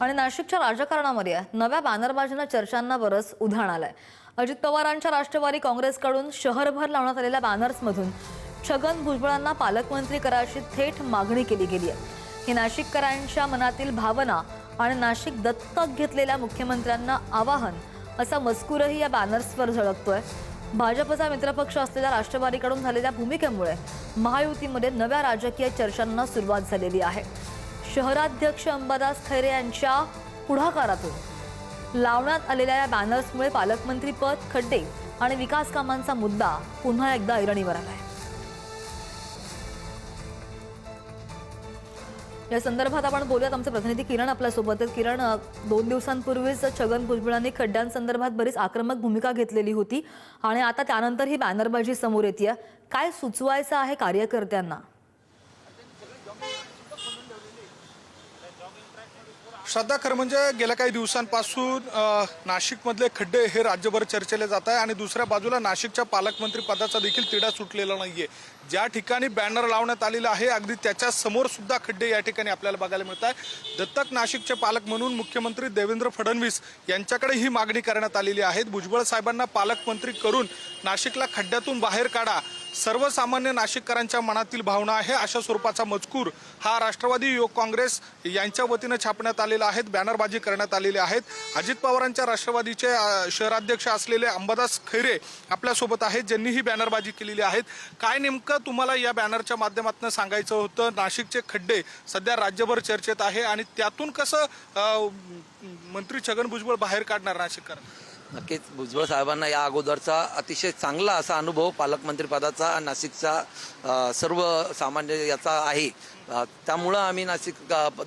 आणि नाशिकच्या राजकारणामध्ये नव्या बॅनरबाजीनं चर्चांना बरंच उधाण आलंय। अजित पवारांच्या राष्ट्रवादी काँग्रेसकडून शहरभर लावण्यात आलेल्या बॅनर्समधून छगन भुजबळांना पालकमंत्री करायची थेट मागणी केली गेली आहे। ही नाशिककरांच्या मनातील भावना आणि नाशिक दत्तक घेतलेल्या मुख्यमंत्र्यांना आवाहन असा मजकूरही या बॅनर्सवर झळकतोय। भाजपचा मित्रपक्ष असलेल्या राष्ट्रवादीकडून झालेल्या भूमिकेमुळे महायुतीमध्ये नव्या राजकीय चर्चांना सुरुवात झालेली आहे। शहराध्यक्ष अंबादास खैरे यांच्या पुढाकारातून लावण्यात आलेल्या या बॅनर्समुळे पालकमंत्री पद, खड्डे आणि विकास कामांचा मुद्दा पुन्हा एकदा ऐरणीवर आलाय। या संदर्भात आपण बोलूयात। आमचे प्रतिनिधी किरण आपल्या सोबत आहेत। किरण, 2 दिवसांपूर्वीच छगन भुजबळांनी खड्ड्यांसंदर्भात बरीच आक्रमक भूमिका घेतलेली होती आणि आता त्यानंतर ही बॅनरबाजी समोर येते। काय सुचवायचं आहे कार्यकर्त्यांना? श्रद्धा, खरं म्हणजे गेल्या काही दिवसांपासून नाशिकमधले खड्डे हे राज्यभर चर्चेले जात आहे आणि दुसऱ्या बाजूला नाशिकच्या पालकमंत्री पदाचा देखील तिढा सुटलेला नाहीये। ज्या ठिकाणी बॅनर लावण्यात आलेला आहे अगदी त्याच्या समोर सुद्धा खड्डे या ठिकाणी आपल्याला बघायला मिळत आहे। दत्तक नाशिकचे पालक म्हणून मुख्यमंत्री देवेंद्र फडणवीस यांच्याकडे ही मागणी करण्यात आलेली आहे। भुजबळ साहेबांना पालकमंत्री करून नाशिकला खड्ड्यातून बाहेर काढा, सर्वसामान्य नाशिककरांच्या मनातील भावना आहे अशा स्वरूपाचा मजकूर हा राष्ट्रवादी युवक काँग्रेस यांच्या वतीने छापण्यात आलेला आहे। बॅनरबाजी करण्यात आलेली आहेत। अजित पवारांच्या राष्ट्रवादीचे शहराध्यक्ष असलेले अंबादास खैरे आपल्यासोबत आहेत, ज्यांनी ही बॅनरबाजी केलेली आहे। काय नेमकं तुम्हाला या बॅनरच्या माध्यमातून सांगायचं होतं? नाशिकचे खड्डे सध्या राज्यभर चर्चेत आहे आणि त्यातून कसं मंत्री छगन भुजबळ बाहेर काढणार नाशिककरांना? नक्कीच भुजबळ साहेबांना या अगोदरचा अतिशय चांगला असा अनुभव पालकमंत्री पदाचा नाशिकचा सर्वसामान्य याचा आहे। त्यामुळं आम्ही नाशिक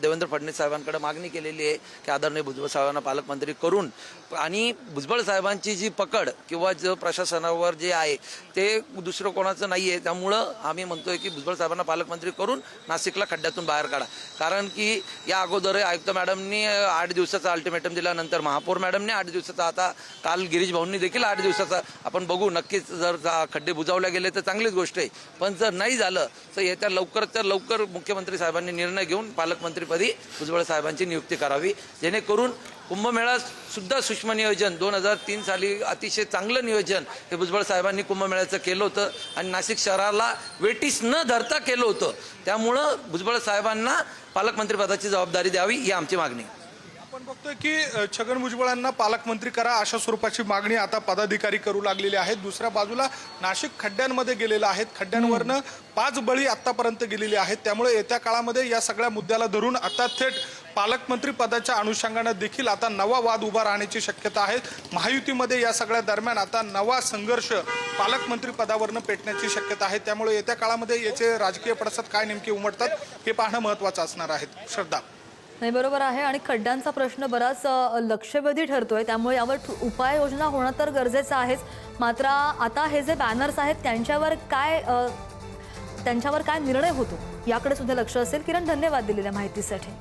देवेंद्र फडणवीस साहेबांकडे मागणी केलेली आहे की आदरणीय भुजबळ साहेबांना पालकमंत्री करून, आणि भुजबळ साहेबांची जी पकड किंवा जो प्रशासनावर जे आहे ते दुसरं कोणाचं नाही आहे। त्यामुळं आम्ही म्हणतोय की भुजबळ साहेबांना पालकमंत्री करून नाशिकला खड्ड्यातून बाहेर काढा। कारण की या अगोदर आयुक्त मॅडमनी 8 दिवसाचा अल्टिमेटम दिल्यानंतर महापौर मॅडमने 8 दिवसाचा, आता काल गिरीश भाऊंनी देखील 8 दिवसाचा, आपण बघू नक्कीच जर खड्डे बुजवले गेले तर चांगलीच गोष्ट आहे, पण जर नाही झालं तर येत्या लवकरच्या लवकर मुख्यमंत्री साहेबांनी निर्णय घेऊन पालकमंत्रीपदी भुजबळ साहेबांची नियुक्ती करावी, जेणेकरून कुंभमेळा सुद्धा सूक्ष्म नियोजन 2003 साली अतिशय चांगलं नियोजन हे भुजबळ साहेबांनी कुंभमेळ्याचं केलं होतं आणि नाशिक शहराला वेटीस न धरता केलं होतं। त्यामुळं भुजबळ साहेबांना पालकमंत्रीपदाची जबाबदारी द्यावी ही आमची मागणी आहे। आपण बघतोय की छगन भुजबळांना पालकमंत्री करा अशा स्वरूपाची मागणी आता पदाधिकारी करू लागलेली आहेत। दुसऱ्या बाजूला नाशिक खड्ड्यांमध्ये गेलेलं आहे, खड्ड्यांवरनं 5 बळी आतापर्यंत गेलेले आहेत। त्यामुळे येत्या काळामध्ये या सगळ्या मुद्द्याला धरून आता थेट पालकमंत्री पदाच्या अनुषंगाने देखील आता नवा वाद उभा राहण्याची शक्यता आहे। महायुतीमध्ये या सगळ्या दरम्यान आता नवा संघर्ष पालकमंत्री पदावरनं पेटण्याची शक्यता आहे। त्यामुळे येत्या काळामध्ये याचे राजकीय पडसाद काय नेमके उमटतात हे पाहणं महत्त्वाचं असणार आहे। श्रद्धा, नाही, बरोबर आहे। आणि खड्ड्यांचा प्रश्न बराच लक्षवेधी ठरतोय, त्यामुळे यावर उपाययोजना होणं तर गरजेचं आहेच। मात्र आता हे जे बॅनर्स आहेत त्यांच्यावर काय निर्णय होतो याकडे सुद्धा लक्ष असेल। किरण, धन्यवाद दिलेल्या माहितीसाठी।